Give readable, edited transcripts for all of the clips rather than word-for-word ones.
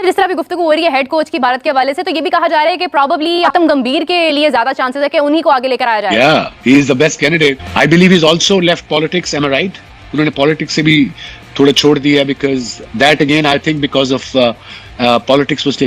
जिस तरह भी गुफ्तगू हो रही है हेड कोच की भारत के हवाले से, तो ये भी कहा जा रहा है कि प्रॉबली गौतम गंभीर के लिए ज्यादा चांसेस है कि उन्हीं को आगे लेकर आया जाए। Yeah, he is the best candidate. I believe he's also left politics. Am I right? उन्होंने पॉलिटिक्स से भी थोड़ा छोड़ दिया because that again I think because of politics was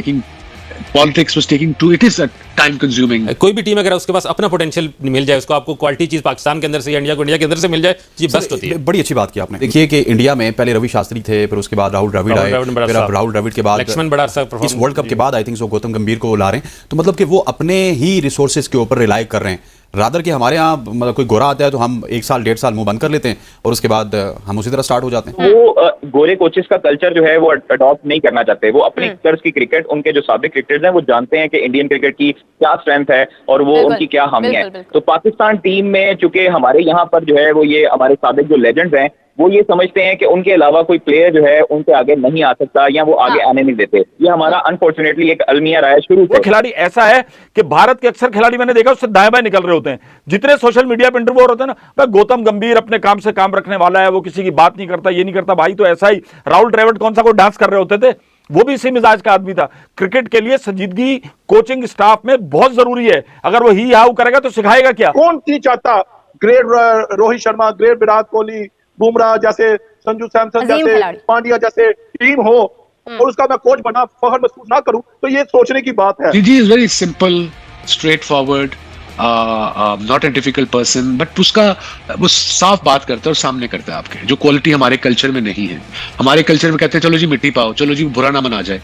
taking too. It is a time consuming. कोई भी team अगर उसके पास अपना पोटेंशियल मिल जाए, उसको आपको क्वालिटी चीज पाकिस्तान के अंदर से या इंडिया को इंडिया के अंदर से मिल जाए, ये बेस्ट होती है। बड़ी अच्छी बात की आपने। देखिए कि इंडिया में पहले रवि शास्त्री थे, फिर उसके बाद राहुल द्रविड़ आए, फिर अब राहुल द्रविड़ के बाद लक्ष्मण बड़ा इस वर्ल्ड कप के बाद आई थिंक सो गौतम गंभीर को ला रहे हैं। तो मतलब कि वो अपने ही रिसोर्सेज के ऊपर रिलाई कर रहे हैं, रादर कि हमारे यहाँ मतलब कोई गोरा आता है तो हम 1 साल 1.5 साल मुंह बंद कर लेते हैं और उसके बाद हम उसी तरह स्टार्ट हो जाते हैं। वो गोरे कोचेस का कल्चर जो है वो अडॉप्ट नहीं करना चाहते। वो अपनी तर्ज की क्रिकेट, उनके जो साबिक क्रिकेटर्स हैं वो जानते हैं कि इंडियन क्रिकेट की क्या स्ट्रेंथ है और वो उनकी क्या हामी है। तो पाकिस्तान टीम में चूंकि हमारे यहाँ पर जो है वो ये हमारे साबिक जो लेजेंड्स हैं वो ये समझते हैं कि उनके अलावा कोई प्लेयर जो है उनके आगे नहीं आ सकता या वो आगे आने नहीं देते। ये हमारा अनफॉर्चुनेटली एक अलमिया रहा है शुरू से। वो खिलाड़ी ऐसा है कि भारत के अक्सर खिलाड़ी मैंने देखा उससे दाएं बाएं निकल रहे होते हैं। जितने सोशल मीडिया पे इंटरव्यू होते हैं ना, भाई गौतम गंभीर अपने काम से काम रखने वाला है, वो किसी की बात नहीं करता, ये नहीं करता। भाई तो ऐसा ही राहुल द्रविड़ कौन सा कोई डांस कर रहे होते थे, वो भी इसी मिजाज का आदमी था। क्रिकेट के लिए संजीदगी कोचिंग स्टाफ में बहुत जरूरी है। अगर वो ही हाउ करेगा तो सिखाएगा क्या? कौन नहीं चाहता ग्रेट रोहित शर्मा, ग्रेट विराट कोहली, बुमराह जैसे, संजू सैमसन जैसे, पांड्या जैसे टीम हो और उसका मैं कोच बना फखर महसूस ना करूं, तो ये सोचने की बात है। जी is very simple, straightforward, not a difficult person, but उसका वो साफ बात करता है और सामने करता है आपके, जो क्वालिटी हमारे कल्चर में नहीं है। हमारे कल्चर में कहते हैं चलो जी मिट्टी पाओ, चलो जी बुरा ना मना जाए,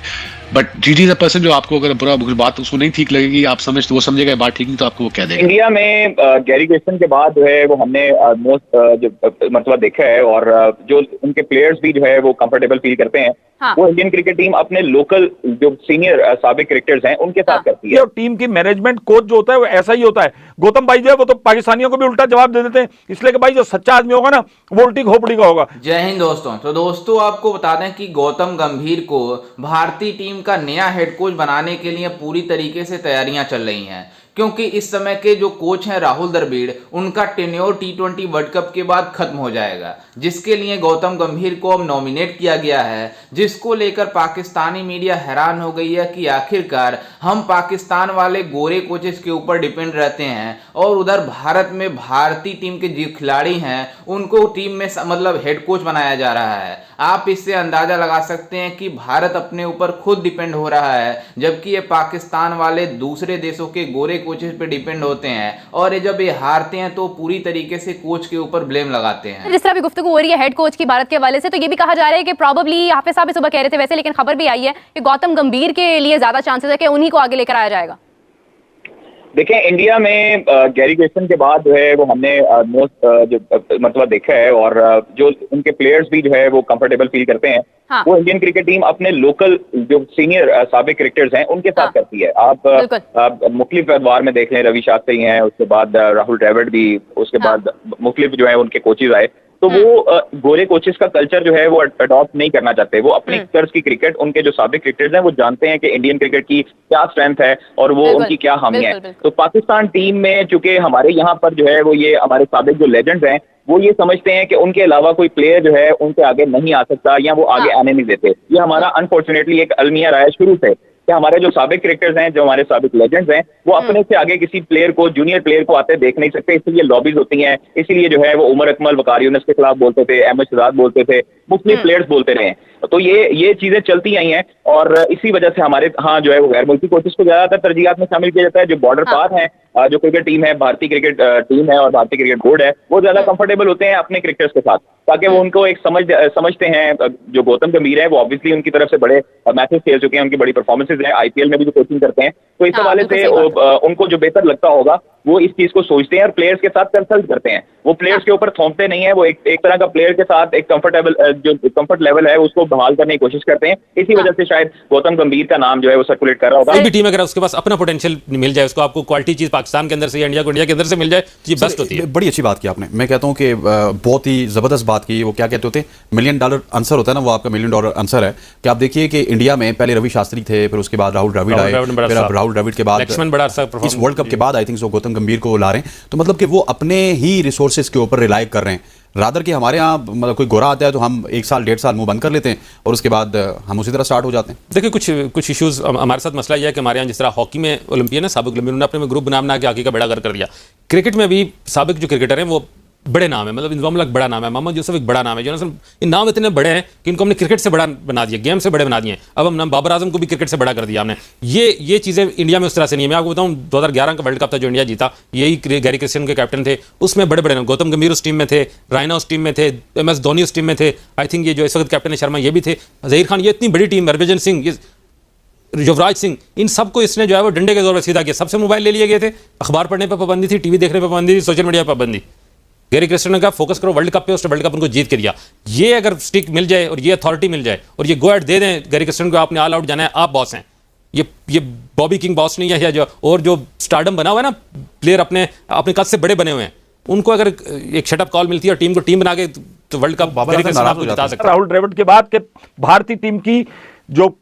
but G is a person जो आपको अगर बुरा बात उसको नहीं ठीक लगेगी, आप वो समझेगा बात ठीक नहीं तो आपको वो कह देगा। इंडिया में गैरी क्रिस्टन के बाद जो है वो हमने मोस्ट जो मतलब देखा है और जो उनके प्लेयर्स भी जो है वो कंफर्टेबल फील करते हैं। हाँ। वो इंडियन क्रिकेट टीम अपने लोकल जो सीनियर साबिक क्रिकेटर्स हैं उनके साथ करती है। और टीम की मैनेजमेंट कोच जो होता है वो ऐसा ही होता है। गौतम भाई जो है वो तो पाकिस्तानियों को भी उल्टा जवाब दे देते हैं, इसलिए कि भाई जो सच्चा आदमी होगा ना वो उल्टी खोपड़ी का होगा। जय हिंद दोस्तों। तो दोस्तों आपको बता दें कि गौतम गंभीर को भारतीय टीम का नया हेड कोच बनाने के लिए पूरी तरीके से तैयारियां चल रही हैं, क्योंकि इस समय के जो कोच हैं राहुल द्रविड़, उनका टेन्योर T20 वर्ल्ड कप के बाद खत्म हो जाएगा, जिसके लिए गौतम गंभीर को अब नॉमिनेट किया गया है, जिसको लेकर पाकिस्तानी मीडिया हैरान हो गई है कि आखिरकार हम पाकिस्तान वाले गोरे कोचेस के ऊपर डिपेंड रहते हैं और उधर भारत में भारतीय टीम के जो खिलाड़ी हैं उनको टीम में मतलब हेड कोच बनाया जा रहा है। आप इससे अंदाजा लगा सकते हैं कि भारत अपने ऊपर खुद डिपेंड हो रहा है, जबकि ये पाकिस्तान वाले दूसरे देशों के गोरे कोचेस पे डिपेंड होते हैं और ये जब ये हारते हैं तो पूरी तरीके से कोच के ऊपर ब्लेम लगाते हैं। जिस तरह भी गुफ्तगू हो रही है हेड कोच की भारत के हवाले से, तो ये भी कहा जा रहा है कि प्रॉबली हाफिज साहब सुबह कह रहे थे वैसे, लेकिन खबर भी आई है कि गौतम गंभीर के लिए ज्यादा चांसेस है कि उन्हीं को आगे लेकर आया जाएगा। देखें इंडिया में गैरी क्रिस्टन के बाद जो है वो हमने मोस्ट जो मतलब देखा है और जो उनके प्लेयर्स भी जो है वो कंफर्टेबल फील करते हैं। हाँ। वो इंडियन क्रिकेट टीम अपने लोकल जो सीनियर साबिक क्रिकेटर्स हैं उनके साथ करती है। आप मुख्तलिफ एतवार में देख लें, रवि शास्त्री हैं, उसके बाद राहुल द्रविड़ भी, उसके बाद मुख्तलिफ जो है उनके कोचेज आए। तो वो गोरे कोचेस का कल्चर जो है वो अडॉप्ट नहीं करना चाहते। वो अपनी तर्ज की क्रिकेट, उनके जो साबिक क्रिकेटर्स हैं वो जानते हैं कि इंडियन क्रिकेट की क्या स्ट्रेंथ है और वो उनकी क्या हामी है। तो पाकिस्तान टीम में चूंकि हमारे यहाँ पर जो है वो ये हमारे साबिक जो लेजेंड्स हैं वो ये समझते हैं कि उनके अलावा कोई प्लेयर जो है उनके आगे नहीं आ सकता या वो आगे आने नहीं देते। ये हमारा अनफॉर्चुनेटली एक अलमिया रहा है शुरू से कि हमारे जो साबिक क्रिकेटर्स हैं, जो हमारे साबिक लेजेंड्स हैं, वो अपने से आगे किसी प्लेयर को, जूनियर प्लेयर को आते देख नहीं सकते, इसलिए लॉबीज होती हैं। इसीलिए जो है वो उमर अकमल, वकार यूनिस के खिलाफ बोलते थे, अहमद शहजाद बोलते थे, मुख्तलिफ प्लेयर्स बोलते रहे। तो ये चीजें चलती आई हैं और इसी वजह से हमारे हाँ जो है वो गैर मुल्की कोचेस को ज्यादातर तरजीहात में शामिल किया जाता है। जो बॉर्डर पार हैं, जो क्रिकेट टीम है, भारतीय क्रिकेट टीम है और भारतीय क्रिकेट बोर्ड है, वो ज्यादा कंफर्टेबल होते हैं अपने क्रिकेटर्स के साथ, ताकि वो उनको एक समझते हैं। जो गौतम गंभीर है वो ऑब्वियसली उनकी तरफ से बड़े मैचेस खेल चुके हैं, उनकी बड़ी परफॉर्मेंसेज हैं, IPL में भी जो कोचिंग करते हैं, तो इस हवाले से उनको जो बेहतर लगता होगा वो इस चीज को सोचते हैं और प्लेयर्स के साथ कंसल्ट करते हैं। वो प्लेयर्स के ऊपर थोपते नहीं है, वो एक तरह का प्लेयर के साथ एक कंफर्टेबल जो कंफर्ट लेवल है उसको बहाल करने की कोशिश करते हैं। इसी वजह से शायद गौतम गंभीर का नाम जो है वो सर्कुलेट कर रहा होगा। कोई भी टीम अगर उसके पास अपना पोटेंशियल मिल जाए, उसको आपको क्वालिटी चीज पाकिस्तान के अंदर से या इंडिया को इंडिया के अंदर से मिल जाए, ये बेस्ट होती है। बड़ी अच्छी बात की आपने। मैं कहता हूं कि बहुत ही जबरदस्त बात की। वो क्या कहते होते हैं, $1 मिलियन आंसर होता है ना, वो आपका $1 मिलियन आंसर है कि आप देखिए कि इंडिया में पहले रवि शास्त्री थे, फिर उसके बाद राहुल द्रविड़ आए, फिर अब राहुल द्रविड़ के बाद लक्ष्मण बड़ा इस वर्ल्ड कप के बाद आई थिंक सो गौतम गंभीर को ला रहे हैं। तो मतलब कि वो अपने ही रिसोर्सेज के ऊपर रिलाई कर रहे हैं, रादर कि हमारे यहाँ मतलब कोई गोरा आता है तो हम 1 साल 1.5 साल मुंह बंद कर लेते हैं और उसके बाद हम उसी तरह स्टार्ट हो जाते हैं। देखिए कुछ इश्यूज हमारे साथ मसला यह है कि हमारे यहाँ जिस तरह हॉकी में ओलंपियन है, साबिक ओलंपियन, उन्होंने अपने में ग्रुप बना के हॉकी का बेड़ा गर्क कर दिया। क्रिकेट में भी साबिक जो क्रिकेटर हैं वो बड़े नाम है, मतलब इंजमाम उल-हक बड़ा नाम है, मोहम्मद यूसुफ एक बड़ा नाम है, जो इन नाम इतने बड़े हैं कि इनको हमने क्रिकेट से बड़ा बना दिया, गेम से बड़े बना दिए। अब हम नाम बाबर आजम को भी क्रिकेट से बड़ा कर दिया हमने। ये चीज़ें इंडिया में उस तरह से नहीं है। मैं आपको बताऊं 2011 का वर्ल्ड कप था जो इंडिया जीता, यही गैरी क्रिस्टियन के कैप्टन थे, उसमें बड़े बड़े नाम, गौतम गंभीर उस टीम में थे, रायना उस टीम में थे, MS धोनी उस टीम में थे, आई थिंक ये जो इस वक्त कैप्टन है शर्मा ये भी थे, जहीर खान, ये इतनी बड़ी टीम, हरभजन सिंह, युवराज सिंह, इन सबको इसने जो है वो डंडे के जोर पर सीधा किया। सबसे मोबाइल ले लिए गए थे, अखबार पढ़ने पर पाबंदी थी, टीवी देखने पर पाबंदी थी, सोशल मीडिया पर पाबंदी। गैरी क्रिस्टियन ने कहा फोकस करो वर्ल्ड कप पे, उसने वर्ल्ड कप उनको जीत के दिया। ये अगर स्टिक मिल जाए और ये अथॉरिटी मिल जाए और ये गो एट दे दें गैरी क्रिस्टियन को, आपने ऑल आउट जाना है, आप बॉस हैं, ये बॉबी किंग बॉस नहीं है, या जो और जो स्टारडम बना हुआ है ना, प्लेयर अपने कद से बड़े बने हुए हैं, उनको अगर एक शटअप कॉल मिलती है और टीम को टीम बना के तो वर्ल्ड कप जिता सकते हैं। राहुल द्रविड़ के बाद के भारतीय टीम की जो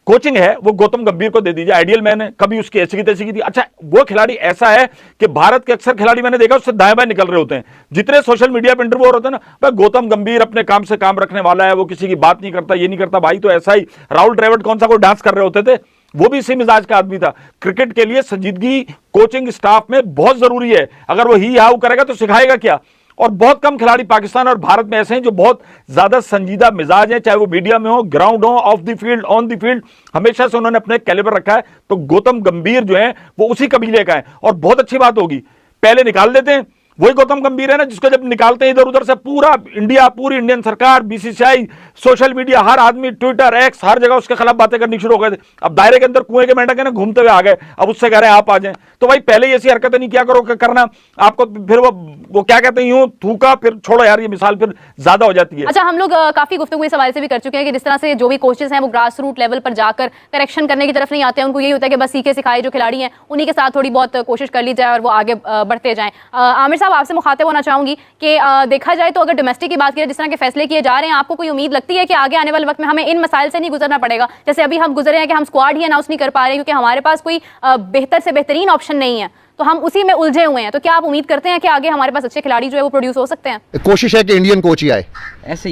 कोचिंग है वो गौतम गंभीर को दे दीजिए। आइडियल मैन है, कभी उसकी ऐसी की तैसी की थी। अच्छा, वो खिलाड़ी ऐसा है कि भारत के अक्सर खिलाड़ी मैंने देखा उससे दाएं बाएं निकल रहे होते हैं। जितने सोशल मीडिया पे इंटरव्यू होते हैं ना, भाई गौतम गंभीर अपने काम से काम रखने वाला है, वो किसी की बात नहीं करता, ये नहीं करता। भाई तो ऐसा ही राहुल द्रविड़ कौन सा कोई डांस कर रहे होते थे, वो भी इसी मिजाज का आदमी था। क्रिकेट के लिए संजीदगी कोचिंग स्टाफ में बहुत जरूरी है। अगर वो ही हाउ करेगा तो सिखाएगा क्या। और बहुत कम खिलाड़ी पाकिस्तान और भारत में ऐसे हैं जो बहुत ज्यादा संजीदा मिजाज हैं, चाहे वो मीडिया में हो, ग्राउंड हो, of the field, on the field, हमेशा से उन्होंने अपने कैलिबर रखा है। तो गौतम गंभीर जो है वो उसी कबीले का है। और बहुत अच्छी बात होगी, पहले निकाल देते हैं, वही गौतम गंभीर है ना जिसको जब निकालते हैं इधर उधर से पूरा इंडिया, पूरी इंडियन सरकार, BCCI, सोशल मीडिया, हर आदमी, ट्विटर, एक्स, हर जगह उसके खिलाफ बातें करनी शुरू हो गए थे। अब दायरे के अंदर कुएं के मेंढक है ना, घूमते हुए आ गए, अब उससे कह रहे हैं आप आ जाएं। तो भाई पहले ऐसी हरकतें नहीं किया करो करना आपको, फिर वो क्या कहते हैं, यूं थूका, फिर छोड़ो यार, ये मिसाल फिर ज्यादा हो जाती है। अच्छा, हम लोग काफी गुफ्तगू इस हवाले से भी कर चुके हैं कि जिस तरह से जो भी कोचेस हैं वो ग्रास रूट लेवल पर जाकर करेक्शन करने की तरफ नहीं आते हैं। उनको यही होता है कि बस सीखे सिखाए जो खिलाड़ी हैं उन्हीं के साथ थोड़ी बहुत कोशिश कर ली जाए और वो आगे बढ़ते जाएं। आमिर साहब, आपसे मुखातिब होना चाहूंगी कि देखा जाए तो अगर डोमेस्टिक की बात करें, जिस तरह के फैसले किए जा रहे हैं, आपको कोई उम्मीद लगती है कि आगे आने वाले वक्त में हमें इन मसाइल से नहीं गुजरना पड़ेगा? जैसे अभी हम गुजरे हैं कि हम स्क्वाड ही अनाउंस नहीं कर पा रहे क्योंकि हमारे पास कोई बेहतर से बेहतरीन ऑप्शन नहीं है, तो हम उसी में उलझे हुए हैं। तो क्या आप उम्मीद करते हैं कि आगे हमारे पास अच्छे खिलाड़ी जो है वो प्रोड्यूस हो सकते हैं? कोशिश है कि इंडियन कोच ही आए।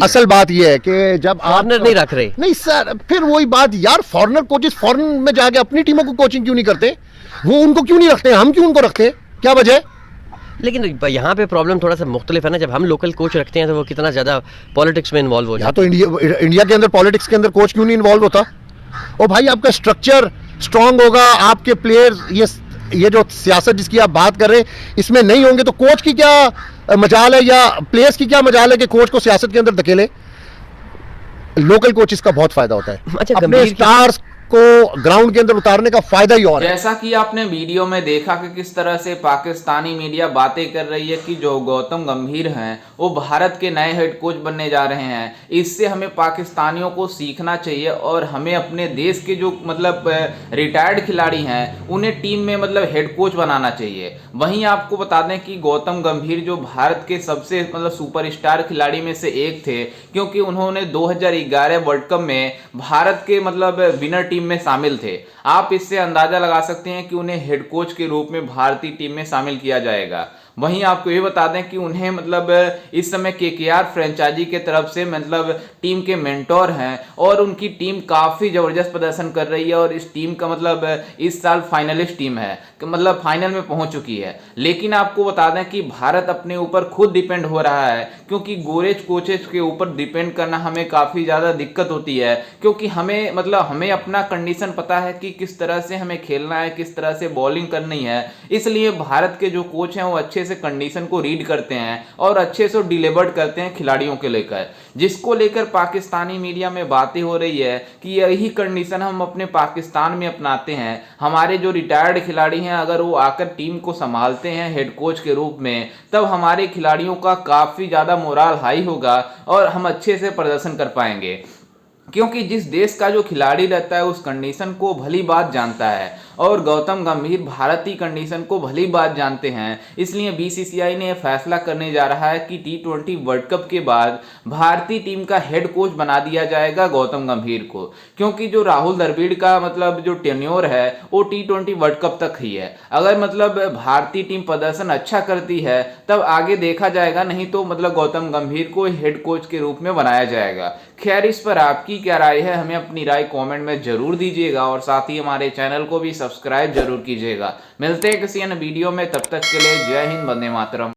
असल बात यह है कि जब फॉरनर नहीं रख रहे, नहीं सर, फिर वही बात यार, फॉरनर कोचेस फॉरेन में जाके अपनी टीमों को कोचिंग क्यों नहीं करते? वो उनको क्यों नहीं रखते, हम क्यों उनको रखते, क्या वजह? लेकिन यहाँ पे प्रॉब्लम थोड़ा सा मुख्तलिफ है ना, जब हम लोकल कोच रखते हैं तो वो कितना ज्यादा पॉलिटिक्स में इन्वॉल्व हो जाता है। तो इंडिया के अंदर पॉलिटिक्स के अंदर कोच क्यों नहीं इन्वॉल्व होता? और भाई आपका स्ट्रक्चर स्ट्रांग होगा, आपके प्लेयर्स, ये जो सियासत जिसकी आप बात कर रहे हैं इसमें नहीं होंगे तो कोच की क्या मजाल है, या प्लेयर्स की क्या मजाल है कि कोच को सियासत के अंदर धकेले? लोकल कोचेस का बहुत फायदा होता है। अच्छा, अपने स्टार्स को ग्राउंड के अंदर उतारने का फायदा ही और है। जैसा कि आपने वीडियो में देखा कि किस तरह से पाकिस्तानी मीडिया बातें कर रही है कि जो गौतम गंभीर हैं वो भारत के नए हेड कोच बनने जा रहे हैं। इससे हमें पाकिस्तानियों को सीखना चाहिए और हमें अपने देश के जो मतलब रिटायर्ड खिलाड़ी हैं उन्हें टीम में मतलब हेड कोच बनाना चाहिए। वहीं आपको बता दें कि गौतम गंभीर जो भारत के सबसे मतलब सुपरस्टार खिलाड़ी में से एक थे, क्योंकि उन्होंने 2011 वर्ल्ड कप में भारत के मतलब विनर टीम में शामिल थे। आप इससे अंदाजा लगा सकते हैं कि उन्हें हेड कोच के रूप में भारतीय टीम में शामिल किया जाएगा। वहीं आपको ये बता दें कि उन्हें मतलब इस समय KKR फ्रेंचाइजी के तरफ से मतलब टीम के मेंटोर हैं और उनकी टीम काफ़ी ज़बरदस्त प्रदर्शन कर रही है और इस टीम का मतलब इस साल फाइनलिस्ट टीम है, मतलब फाइनल में पहुंच चुकी है। लेकिन आपको बता दें कि भारत अपने ऊपर खुद डिपेंड हो रहा है, क्योंकि गोरेज कोचेस के ऊपर डिपेंड करना हमें काफ़ी ज़्यादा दिक्कत होती है, क्योंकि हमें अपना कंडीशन पता है कि किस तरह से हमें खेलना है, किस तरह से बॉलिंग करनी है। इसलिए भारत के जो कोच हैं वो अच्छे से कंडीशन को रीड करते हैं और अच्छे से डिलीवर्ड करते हैं खिलाड़ियों के लेकर, जिसको लेकर पाकिस्तानी मीडिया में बातें हो रही है कि यही कंडीशन हम अपने पाकिस्तान में अपनाते हैं। हमारे जो रिटायर्ड खिलाड़ी हैं अगर वो आकर टीम को संभालते हैं हेड कोच के रूप में, तब हमारे खिलाड़ियों का काफ़ी ज़्यादा मोराल हाई होगा और हम अच्छे से प्रदर्शन कर पाएंगे, क्योंकि जिस देश का जो खिलाड़ी रहता है उस कंडीशन को भली बात जानता है। और गौतम गंभीर भारतीय कंडीशन को भली बात जानते हैं, इसलिए बीसीसीआई ने यह फैसला करने जा रहा है कि T20 वर्ल्ड कप के बाद भारतीय टीम का हेड कोच बना दिया जाएगा गौतम गंभीर को, क्योंकि जो राहुल द्रविड़ का मतलब जो टेन्योर है वो T20 वर्ल्ड कप तक ही है। अगर मतलब भारतीय टीम प्रदर्शन अच्छा करती है तब आगे देखा जाएगा, नहीं तो मतलब गौतम गंभीर को हेड कोच के रूप में बनाया जाएगा। खैर, इस पर आपकी क्या राय है, हमें अपनी राय कमेंट में जरूर दीजिएगा और साथ ही हमारे चैनल को भी सब्सक्राइब जरूर कीजिएगा। मिलते हैं किसी अन्य वीडियो में, तब तक के लिए जय हिंद, वंदे मातरम।